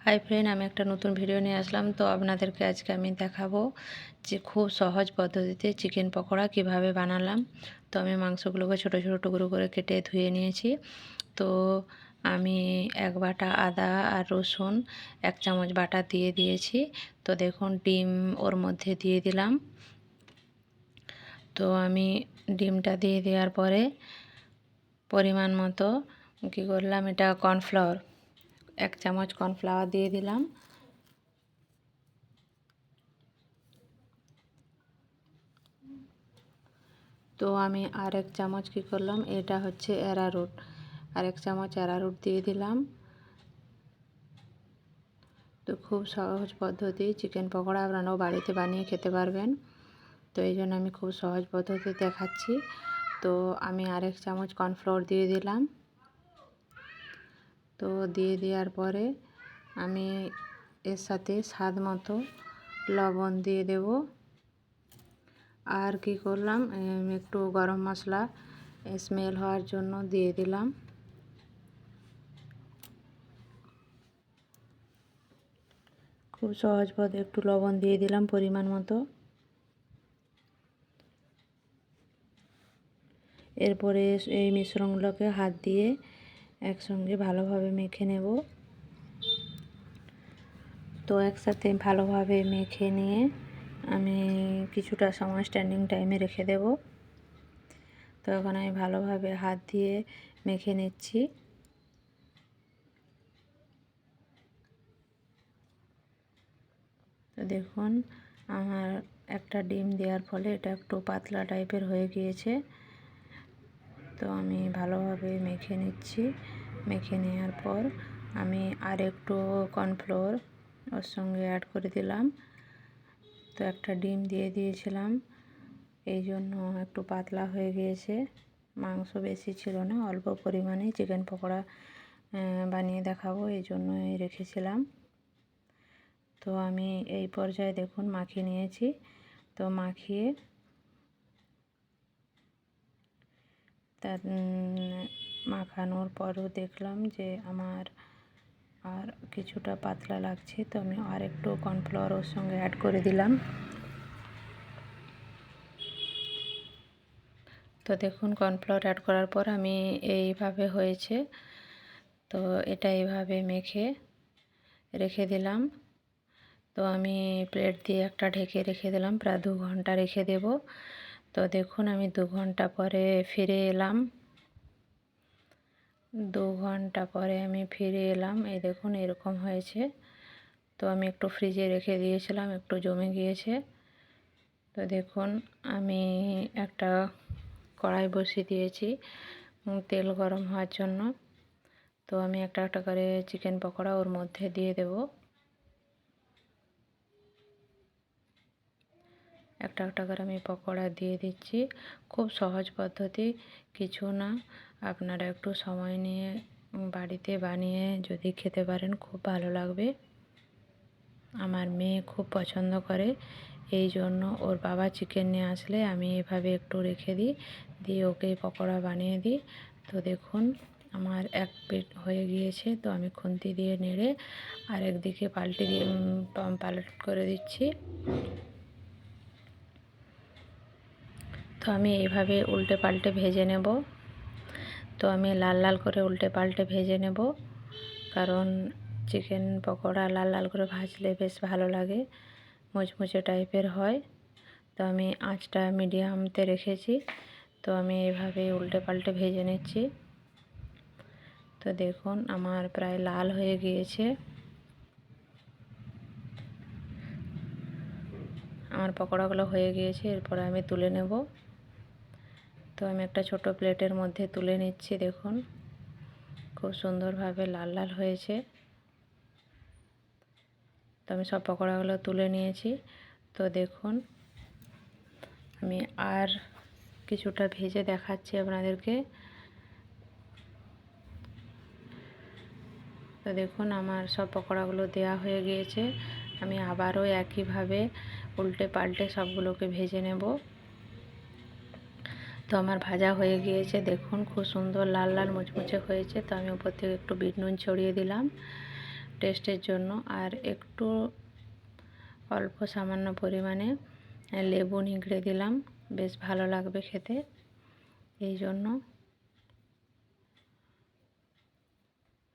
Hi friend, আমি একটা নতুন ভিডিও নিয়ে আসলাম। তো আপনাদেরকে আজকে আমি দেখাবো যে খুব সহজ পদ্ধতিতে চিকেন পকোড়া কিভাবে বানালাম। তো আমি মাংসগুলোকে ছোট ছোট টুকরো করে কেটে ধুয়ে নিয়েছি। তো আমি এক বাটা আদা আর রসুন 1 চামচ বাটা দিয়ে দিয়েছি। তো দেখুন ডিম ওর মধ্যে দিয়ে দিলাম। তো আমি ডিমটা দিয়ে দেওয়ার পরে পরিমাণ মতো কী করলাম, এটা কর্নফ্লাওয়ার 1 চামচ কর্নফ্লাওয়ার দিয়ে দিলাম। তো আমি আর 1 চামচ কী করলাম, এটা হচ্ছে অ্যারারুট, আর 1 চামচ অ্যারারুট দিয়ে দিলাম। তো খুব সহজ পদ্ধতি চিকেন পকোড়া আপনারাও বাড়িতে বানিয়ে খেতে পারবেন। তো এই জন্য আমি খুব সহজ পদ্ধতি দেখাচ্ছি। তো আমি আর 1 চামচ কর্নফ্লোর দিয়ে দিলাম। তো দিয়ে দেওয়ার পরে আমি এর সাথে স্বাদ মতো লবণ দিয়ে দেব। আর কি করলাম, একটু গরম মশলা স্মেল হওয়ার জন্য দিয়ে দিলাম। খুব সহজ পথে একটু লবণ দিয়ে দিলাম পরিমাণ মতো। এরপরে এই মিশ্রণগুলোকে হাত দিয়ে একসঙ্গে ভালোভাবে মেখে নেব। তো একসাথে ভালোভাবে মেখে নিয়ে আমি কিছুটা সময় স্ট্যান্ডিং টাইমে রেখে দেব। তো এখন আমি ভালোভাবে হাত দিয়ে মেখে নিচ্ছি। তো দেখুন আমার একটা ডিম দেওয়ার ফলে এটা একটু পাতলা টাইপের হয়ে গিয়েছে। তো আমি ভালোভাবে মেখে নিচ্ছি। মেখে নেওয়ার পর আমি আর একটু কর্নফ্লোর ওর সঙ্গে অ্যাড করে দিলাম। তো একটা ডিম দিয়ে দিয়েছিলাম, এই জন্য একটু পাতলা হয়ে গিয়েছে। মাংস বেশি ছিল না, অল্প পরিমাণে চিকেন পকোড়া বানিয়ে দেখাবো এই জন্যই রেখেছিলাম। তো আমি এই পর্যায়ে দেখুন মাখিয়ে নিয়েছি। তো মাখিয়ে তার মাখানোর পরও দেখলাম যে আমার আর কিছুটা পাতলা লাগছে। তো আমি আর একটু কর্নফ্লাওয়ার ওর সঙ্গে অ্যাড করে দিলাম। তো দেখুন কর্নফ্লাওয়ার অ্যাড করার পর আমি এইভাবে হয়েছে। তো এটা এইভাবে মেখে রেখে দিলাম। তো আমি প্লেট দিয়ে একটা ঢেকে রেখে দিলাম, প্রায় 2 ঘন্টা রেখে দেব। তো দেখুন আমি 2 ঘন্টা পরে ফিরে এলাম। 2 ঘন্টা পরে আমি ফিরে এলাম, এই দেখুন এরকম হয়েছে। তো আমি একটু ফ্রিজে রেখে দিয়েছিলাম, একটু জমে গিয়েছে। তো দেখুন আমি একটা কড়াই বসিয়ে দিয়েছি তেল গরম হওয়ার জন্য। তো আমি একটা একটা করে চিকেন পকোড়া ওর মধ্যে দিয়ে দেব। একটা একটা করে আমি পকোড়া দিয়ে দিচ্ছি। খুব সহজ পদ্ধতি, কিছু না। আপনারা একটু সময় নিয়ে বাড়িতে বানিয়ে যদি খেতে পারেন খুব ভালো লাগবে। আমার মেয়ে খুব পছন্দ করে, এই জন্য ওর বাবা চিকেন নিয়ে আসলে আমি এভাবে একটু রেখে দিই, দিয়ে ওকে পকোড়া বানিয়ে দিই। তো দেখুন আমার এক প্লেট হয়ে গিয়েছে। তো আমি খুন্তি দিয়ে নেড়ে আরেক দিকে পাল্ট করে দিচ্ছি। তো আমি এইভাবে উল্টে পাল্টে ভেজে নেব। তো আমি লাল লাল করে উল্টে পাল্টে ভেজে নেব, কারণ চিকেন পকোড়া লাল লাল করে ভাজলে বেশ ভালো লাগে, মুচমুচে টাইপের হয়। তো আমি আঁচটা মিডিয়ামতে রেখেছি। তো আমি এইভাবে উল্টে পাল্টে ভেজে নিচ্ছি। তো দেখুন আমার প্রায় লাল হয়ে গিয়েছে। আমার পকোড়াগুলো হয়ে গিয়েছে, এরপরে আমি তুলে নেব। তো আমি একটা ছোট প্লেটের মধ্যে তুলে নিচ্ছি। দেখুন খুব সুন্দরভাবে লাল লাল হয়েছে। তো আমি সব পকোড়াগুলো তুলে নিয়েছি। তো দেখুন আমি আর কিছুটা ভেজে দেখাচ্ছি আপনাদেরকে। তো দেখুন আমার সব পকোড়াগুলো দেওয়া হয়ে গিয়েছে। আমি আবারও একইভাবে উল্টে পাল্টে সবগুলোকে ভেজে নেব। তো আমার ভাজা হয়ে গিয়েছে, দেখুন খুব সুন্দর লাল লাল মুচমুচে হয়েছে। তো আমি উপর থেকে একটু বিট নুন ছড়িয়ে দিলাম। টেস্টের জন্য, আর একটু অল্প সামান্য পরিমাণে লেবু নিংড়ে দিলাম, বেশ ভালো লাগবে খেতে। এই জন্য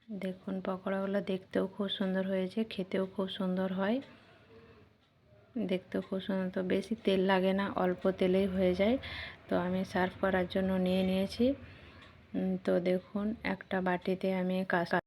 দেখুন পকোড়াগুলো দেখতেও খুব সুন্দর হয়েছে, খেতেও খুব সুন্দর হয়, দেখতেও খুব সুন্দর। তো বেশি তেল লাগে না, অল্প তেলেই হয়ে যায়। তো আমি সার্ভ করার জন্য নিয়ে নিয়েছি। তো দেখুন একটা বাটিতে আমি